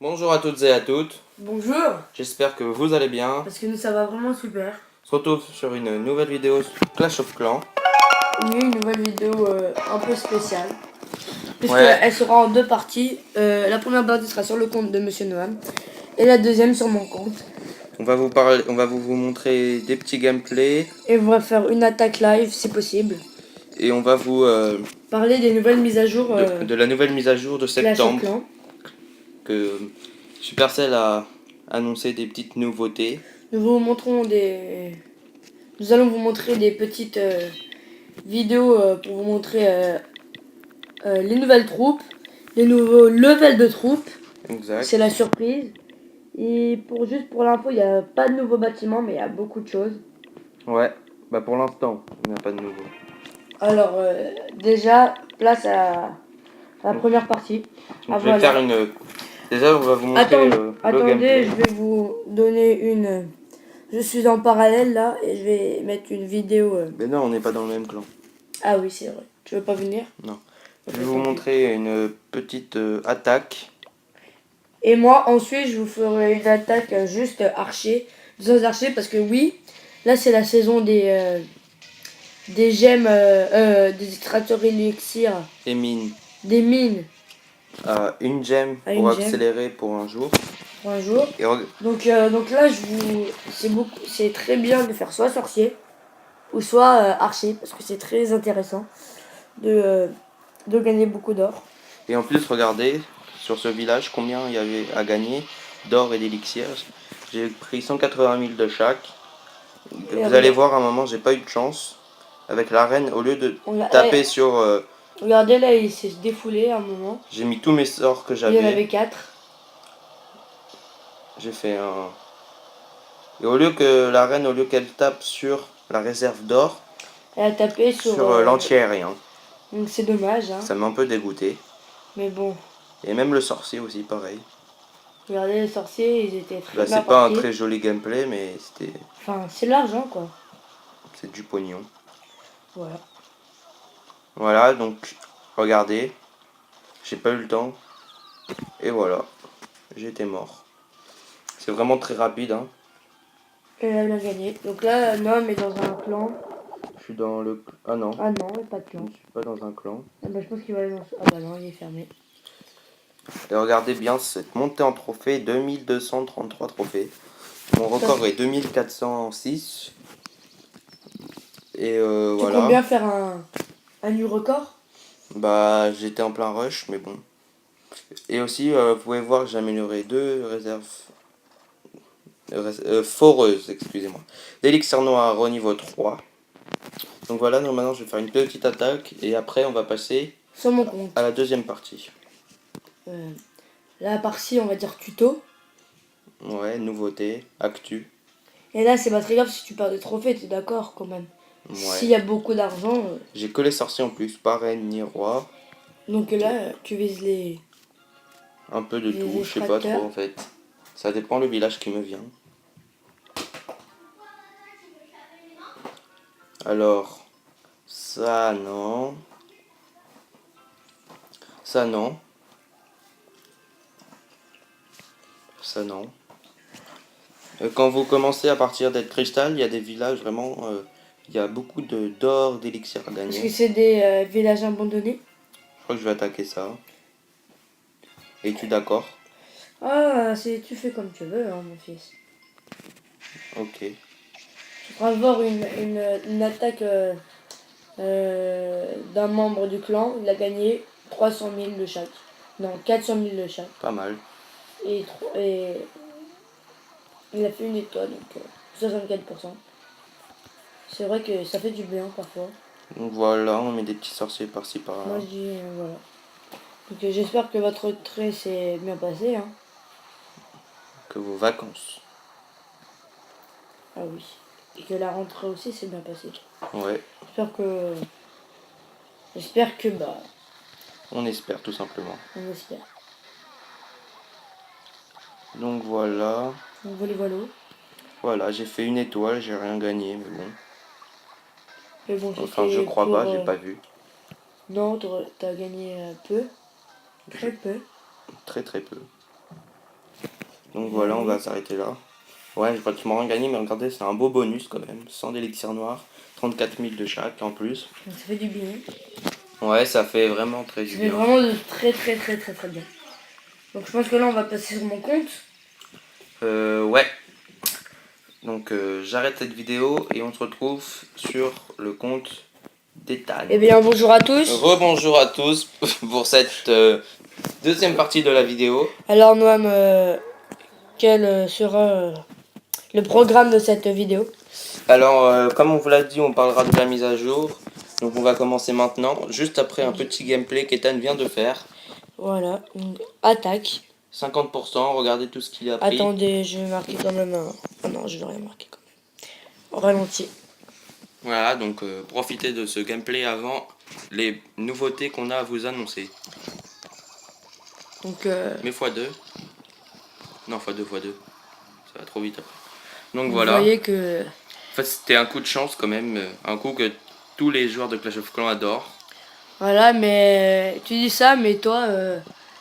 Bonjour à toutes et à toutes, Bonjour, j'espère que vous allez bien. parce que nous ça va vraiment super. On se retrouve sur une nouvelle vidéo sur Clash of Clans. Oui, une nouvelle vidéo un peu spéciale. Ouais, Puisqu'elle sera en deux parties. La première partie sera sur le compte de Monsieur Noam. Et la deuxième sur mon compte. on va vous parler, on va vous montrer des petits gameplays Et on va faire une attaque live si possible. et on va vous Parler des nouvelles mises à jour de la nouvelle mise à jour de Clash of septembre Clans. que Supercell a annoncé des petites nouveautés. Nous allons vous montrer des petites vidéos pour vous montrer les nouvelles troupes, les nouveaux levels de troupes. Exact. C'est la surprise. Et juste pour l'info, il n'y a pas de nouveaux bâtiments, mais il y a beaucoup de choses. Ouais, bah pour l'instant, il n'y a pas de nouveau. Alors, déjà, place à la première partie. Donc je vais faire une... Déjà, on va vous montrer le Attendez, gameplay. je vais vous donner une... Je suis en parallèle là et je vais mettre une vidéo. Mais non, on n'est pas dans le même clan. Ah oui, c'est vrai. Tu veux pas venir? Non. Ok, Je vais vous tant pis. montrer une petite attaque. Et moi, ensuite, je vous ferai une attaque juste archer. Sans archer, parce que oui, là, c'est la saison des gemmes, des extracteurs élixir, Et mine. des mines Une gemme à pour une gemme accélérer pour un jour. pour un jour. Et Donc là, c'est très bien de faire soit sorcier ou soit archer, parce que c'est très intéressant de gagner beaucoup d'or. et en plus, regardez sur ce village combien il y avait à gagner d'or et d'élixir. J'ai pris 180 000 de chaque. Et Vous allez voir, à un moment, j'ai pas eu de chance. Avec la reine, au lieu de taper sur... regardez là, il s'est défoulé à un moment. j'ai mis tous mes sorts que Il y en j'avais. avait 4. J'ai fait un... Et au lieu que la reine, au lieu qu'elle tape sur la réserve d'or, Elle a tapé sur l'anti-aérien. Donc c'est dommage, hein. Ça m'a un peu dégoûté. Mais bon, Et même le sorcier aussi, pareil. regardez les sorciers, ils étaient très Bah, bien c'est pas un partis. très joli gameplay, mais c'était... Enfin, c'est l'argent quoi. c'est du pognon. Voilà. Voilà, donc regardez, j'ai pas eu le temps. Et voilà, j'étais mort. C'est vraiment très rapide, hein. Et elle a gagné. Donc là, Nom est dans un clan. Je suis dans le... Ah non, Ah non, il n'y a pas de je clan. ne suis pas dans un clan. Ah bah, je pense qu'il va aller dans... Ah bah non, il est fermé. Et regardez bien cette montée en trophée, 2233 trophées. Mon record est 2406. Et Tu voilà. comptes bien faire un new record? Bah, j'étais en plein rush, mais bon. Et aussi, vous pouvez voir que j'ai amélioré deux réserves foreuses, excusez-moi. D'élixir noir au niveau 3. Donc voilà, donc maintenant je vais faire une petite attaque et après on va passer Sur mon compte. à la deuxième partie. La partie, on va dire tuto. Ouais, nouveauté, actu. Et là, c'est pas très grave si tu perds des trophées, t'es d'accord quand même. S'il Ouais. y a beaucoup d'argent. J'ai que les sorciers en plus, pas reine ni roi. Donc là, tu vises les Un peu de tout, je sais pas trop en fait. Ça dépend le village qui me vient. Alors, ça non. Ça non. Ça non. Quand vous commencez à partir d'être cristal, il y a des villages vraiment... il y a beaucoup d'or, d'élixir à Est-ce que gagner. c'est des villages abandonnés? Je crois que je vais attaquer ça. Es-tu d'accord? Ah, tu fais comme tu veux, hein, mon fils. Ok. Tu feras voir une attaque d'un membre du clan. Il a gagné 300 000 de chaque. Non, 400 000 de chaque. Pas mal. Et il a fait une étoile, donc 64%. C'est vrai que ça fait du bien parfois. Donc voilà, on met des petits sorciers par-ci par-là. Moi je dis voilà. Donc j'espère que votre retrait s'est bien passé. Hein. Que vos vacances. Ah oui. Et que la rentrée aussi s'est bien passée. Ouais. J'espère que bah. On espère tout simplement. On espère. Donc voilà. Donc voilà. Voilà, j'ai fait une étoile, j'ai rien gagné, mais bon. Mais bon, Enfin, je crois pas, j'ai pas vu. Non, t'as gagné peu. Très peu. Très très peu. Donc voilà, on va s'arrêter là. Ouais, j'ai pratiquement rien gagné, mais regardez, c'est un beau bonus quand même. 100 d'élixir noir, 34 000 de chaque en plus. Donc ça fait du bien. Ouais, ça fait vraiment très Ça du fait bien. vraiment de très bien. Donc je pense que là on va passer sur mon compte. Ouais. Donc j'arrête cette vidéo et on se retrouve sur le compte d'Ethan. Eh bien bonjour à tous. Rebonjour à tous pour cette deuxième partie de la vidéo. Alors Noam, quel sera le programme de cette vidéo? Alors comme on vous l'a dit, on parlera de la mise à jour. Donc on va commencer maintenant, juste après un petit gameplay qu'Ethan vient de faire. Voilà, donc, attaque. 50%, regardez tout ce qu'il a pris. Attendez, je vais marquer quand même un... Oh non, je vais rien marquer quand même. Au ralenti. Voilà, donc profitez de ce gameplay avant les nouveautés qu'on a à vous annoncer. Donc, Mais x2. Non, x2, x2. Ça va trop vite après. Donc vous voilà. voyez que... En fait, c'était un coup de chance quand même. Un coup que tous les joueurs de Clash of Clans adorent. Voilà, mais tu dis ça, mais toi,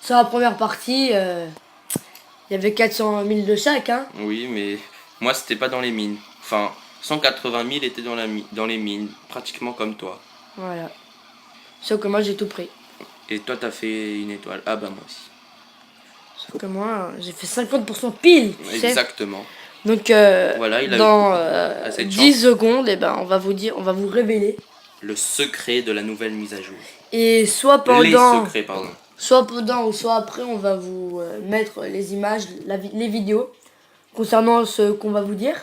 sur la première partie, il y avait 400 000 de chaque, hein. Oui, mais moi, c'était pas dans les mines. Enfin, 180 000 étaient dans les mines. Pratiquement comme toi. Voilà. Sauf que moi, j'ai tout pris. Et toi, t'as fait une étoile. Ah bah moi aussi. Sauf que moi, j'ai fait 50% pile, tu sais. Exactement. Donc, Voilà, il a dans eu assez de 10 chance. secondes, eh ben, on va vous révéler. Le secret de la nouvelle mise à jour. Et soit Les pendant, secrets, pardon. soit pendant ou soit après, on va vous mettre les images, les vidéos concernant ce qu'on va vous dire.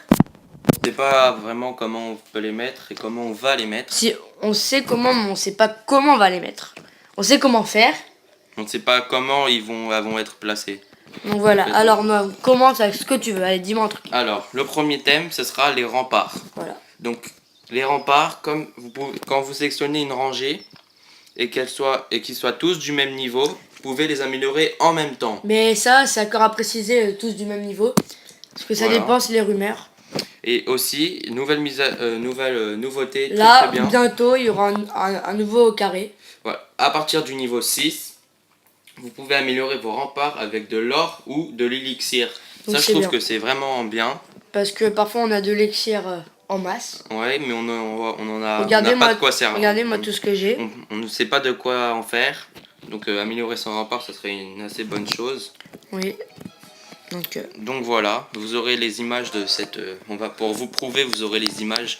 On sait pas vraiment comment on peut les mettre et comment on va les mettre. Si on sait comment, mais on sait pas comment on va les mettre. On sait comment faire. On ne sait pas comment ils vont être placés. Donc voilà. En fait, Alors, Noah, commence avec ce que tu veux. Allez, dis-moi un truc. Alors, le premier thème, ce sera les remparts. Voilà. Donc, les remparts, comme quand vous sélectionnez une rangée et qu'ils soient tous du même niveau, vous pouvez les améliorer en même temps. Mais ça, c'est encore à préciser, tous du même niveau. Parce que ça Voilà. dépend, c'est les rumeurs. Et aussi, nouvelle nouveauté, Là, très bien. bientôt, il y aura un nouveau carré. Voilà. À partir du niveau 6, vous pouvez améliorer vos remparts avec de l'or ou de l'élixir. Donc Ça, je c'est trouve bien. que c'est vraiment bien. Parce que parfois, on a de l'élixir en masse. Ouais, mais on en a Regardez-moi, pas de quoi servir. regardez-moi tout ce que j'ai. On ne sait pas de quoi en faire. Donc améliorer son rempart, ça serait une assez bonne chose. Oui. Donc, Donc voilà, vous aurez les images de cette... pour vous prouver, vous aurez les images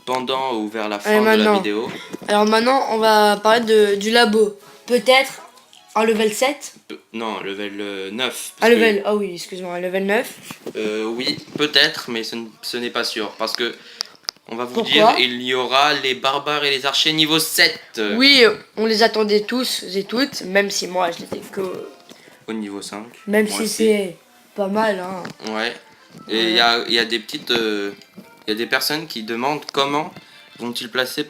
pendant ou vers la fin de la maintenant. vidéo. alors maintenant, on va parler du labo. Peut-être un level 7. Non, level 9. Un level, ah oui, excuse-moi, un level 9. Oui, peut-être, mais ce n'est pas sûr. Parce que, on va vous Pourquoi dire, il y aura les barbares et les archers niveau 7. Oui, on les attendait tous et toutes, même si moi, je les ai que... Au niveau 5. Même Moi si aussi. c'est pas mal, hein. Ouais. Et il y a des petites... Il y a des personnes qui demandent comment vont-ils placer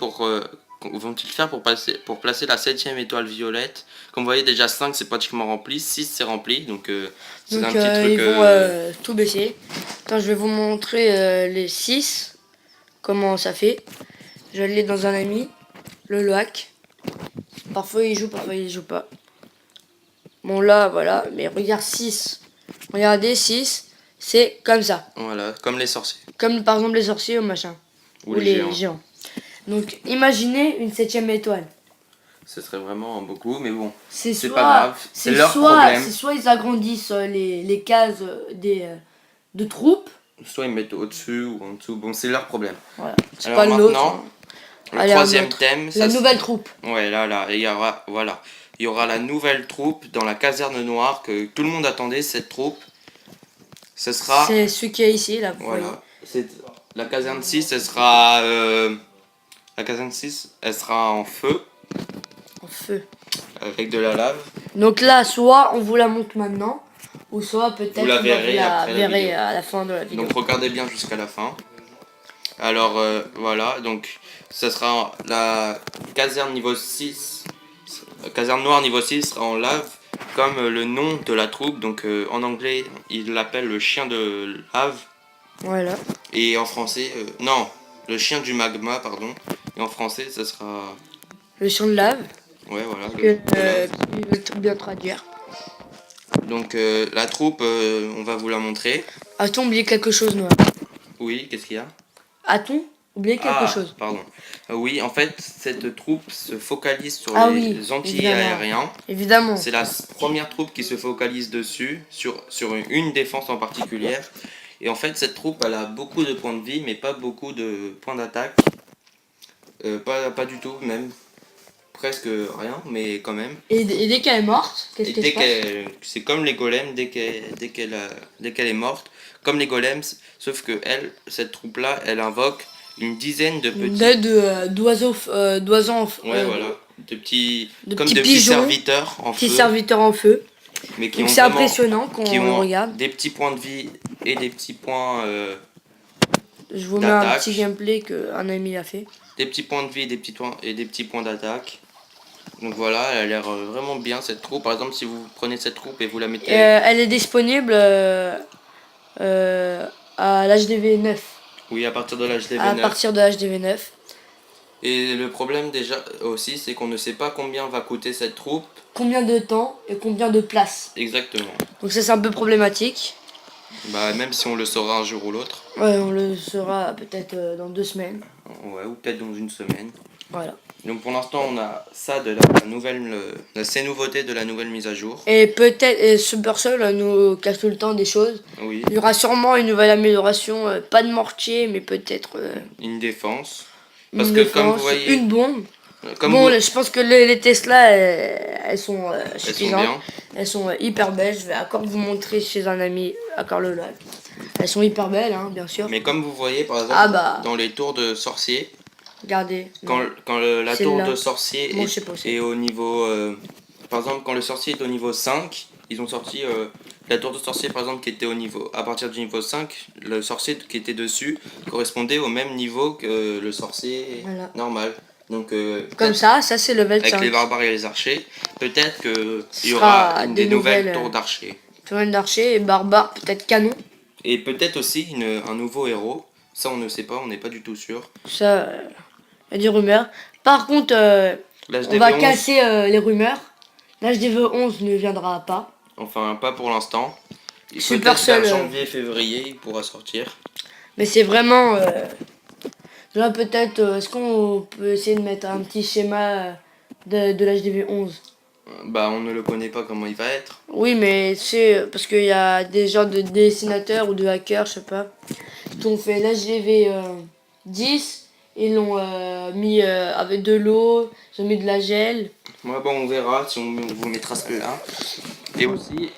vont-ils faire pour placer la 7ème étoile violette. Comme vous voyez, déjà 5 c'est pratiquement rempli, 6 c'est rempli, donc c'est Donc un petit truc... ils vont tout baisser. Attends, je vais vous montrer les 6. Comment ça fait. Je l'ai dans un ami. Le Loac. Parfois il joue, parfois il joue pas. Bon là, voilà. Mais regarde 6. Regardez 6. C'est comme ça. Voilà, comme les sorciers. Comme par exemple les sorciers ou machin. Ou les géants. Donc imaginez une 7ème étoile. Ce serait vraiment beaucoup, mais bon, C'est c'est pas grave. C'est leur soit, problème. c'est soit ils agrandissent les cases de troupes. Soit ils mettent au-dessus ou en dessous. Bon, c'est leur problème. Voilà. C'est Alors pas le nôtre. maintenant, hein. le Allez, troisième un autre. thème... La nouvelle troupe. Ouais, là, il y aura... Voilà. Il y aura la nouvelle troupe dans la caserne noire que tout le monde attendait, cette troupe. Ce sera... C'est ce qui est ici, là, vous voyez. Voilà. La caserne 6, elle sera... La caserne 6, elle sera en feu, En feu. avec de la lave. Donc là, soit on vous la montre maintenant, ou soit peut-être Vous la on verrez va après la vidéo. à la fin de la vidéo. Donc regardez bien jusqu'à la fin. Alors voilà, donc ça sera la caserne niveau 6. Caserne noire niveau 6 sera en lave, comme le nom de la troupe. Donc en anglais, il l'appelle le chien de lave. Voilà. Et en français, non, le chien du magma, pardon. Et en français, ça sera... Le champ de lave, Ouais, voilà. qui veut tout bien traduire. Donc la troupe, on va vous la montrer. A-t-on oublié quelque chose, Noah? Oui, qu'est-ce qu'il y a? A-t-on oublié quelque chose? Pardon. Oui, en fait, cette troupe se focalise sur Ah les oui, anti-aériens. évidemment. C'est la première troupe qui se focalise dessus, sur une défense en particulier. Et en fait, cette troupe, elle a beaucoup de points de vie, mais pas beaucoup de points d'attaque. Pas du tout, même. Presque rien, mais quand même. Et dès qu'elle est morte, qu'est-ce Et qui se passe? c'est comme les golems, dès qu'elle est morte, comme les golems, sauf que cette troupe-là, elle invoque une dizaine de petits... D'oiseaux, Ouais, voilà. Comme petits de petits pigeons, serviteurs en petits feu, serviteurs en feu. mais qui Donc ont c'est vraiment, impressionnant quand qui on le ont regarde. des petits points de vie et des petits points Je vous mets un d'attaque. petit gameplay qu'un ami a fait. Des petits points de vie et des petits points d'attaque. Donc voilà, elle a l'air vraiment bien cette troupe. Par exemple, si vous prenez cette troupe et vous la mettez... Elle est disponible à l'HDV 9. Oui, à partir de l'HDV À 9. partir de l'HDV 9. Et le problème déjà aussi, c'est qu'on ne sait pas combien va coûter cette troupe. Combien de temps et combien de places. Exactement. Donc ça c'est un peu problématique. Bah même si on le saura un jour ou l'autre. Ouais, on le saura peut-être dans 2 semaines. Ouais, ou peut-être dans une semaine. Voilà. Donc pour l'instant, on a ça de ces nouveautés de la nouvelle mise à jour. Et peut-être Supercell nous cache tout le temps des choses. Oui. Il y aura sûrement une nouvelle amélioration, pas de mortier, mais peut-être Une défense. une Parce que comme défense, vous voyez, une bombe. comme Bon, vous- je pense que les Tesla, elles sont elles sont suffisantes. bien. Elles sont hyper belles. Je vais encore vous montrer chez un ami, encore le live. Elles sont hyper belles, hein, bien sûr. Mais comme vous voyez, par exemple, Ah bah. dans les tours de sorcier, Regardez. quand la C'est tour là. de sorcier Bon, je sais pas où c'est. est au niveau... par exemple, quand le sorcier est au niveau 5, ils ont sorti la tour de sorcier, par exemple, qui était à partir du niveau 5, le sorcier qui était dessus correspondait au même niveau que le sorcier Voilà. normal. Donc, Comme ça c'est level avec 5. les barbares et les archers, peut-être qu'il y sera aura des des nouvelles nouvelles, tours d'archers. Tourelle d'archer et barbare, peut-être canon. Et peut-être aussi un nouveau héros. Ça, on ne sait pas, on n'est pas du tout sûr. Ça, il y a des rumeurs. Par contre, on L'HDV va 11, casser les rumeurs. L'HDV 11 ne viendra pas. enfin, pas pour l'instant. Et peut-être Supercell, vers janvier-février, il pourra sortir. Mais c'est vraiment... là, peut-être, est-ce qu'on peut essayer de mettre un petit schéma de l'HDV 11? Bah, on ne le connaît pas comment il va être. Oui, mais c'est parce qu'il y a des genres de dessinateurs ou de hackers, je sais pas, qui ont fait l'HDV 10, ils l'ont mis avec de l'eau, ils ont mis de la gel. Moi, bon, on verra si on vous mettra celle-là. Et aussi,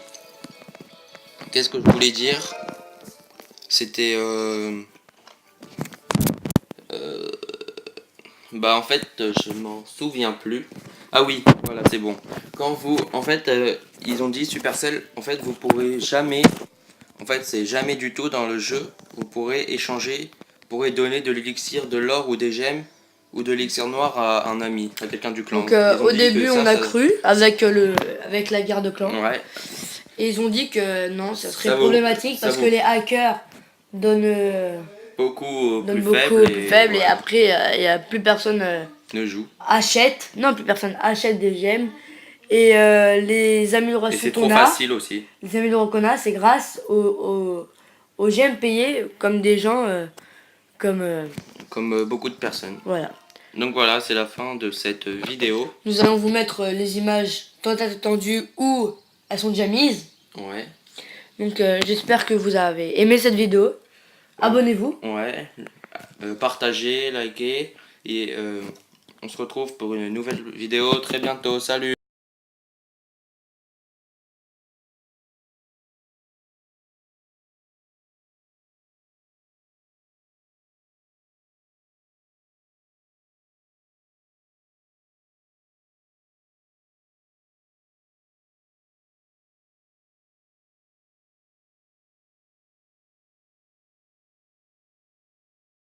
qu'est-ce que je voulais dire? C'était... bah, en fait, je m'en souviens plus. Ah oui, voilà, c'est bon. En fait, ils ont dit Supercell, en fait, vous pourrez jamais... En fait, c'est jamais du tout dans le jeu. Vous pourrez échanger, vous pourrez donner de l'élixir, de l'or ou des gemmes ou de l'élixir noir à un ami, à quelqu'un du clan. Donc Ils ont au dit début que on a cru avec la guerre de clan. Ouais, Et ils ont dit que non, ça serait Ça vaut- problématique ça parce vaut- que les hackers donnent, beaucoup donnent plus beaucoup faible plus faible et voilà, après il y a plus personne ne joue. achète. Non, plus personne achète des gemmes. Et les Et améliorations c'est trop qu'on a, facile aussi. les améliorations qu'on a, c'est grâce aux gemmes payées comme des gens comme Comme beaucoup de personnes. voilà. Donc voilà, c'est la fin de cette vidéo. Nous allons vous mettre les images tant attendues ou elles sont déjà mises. Ouais, Donc j'espère que vous avez aimé cette vidéo. Abonnez-vous. ouais. Partagez, likez. Et on se retrouve pour une nouvelle vidéo très bientôt. Salut!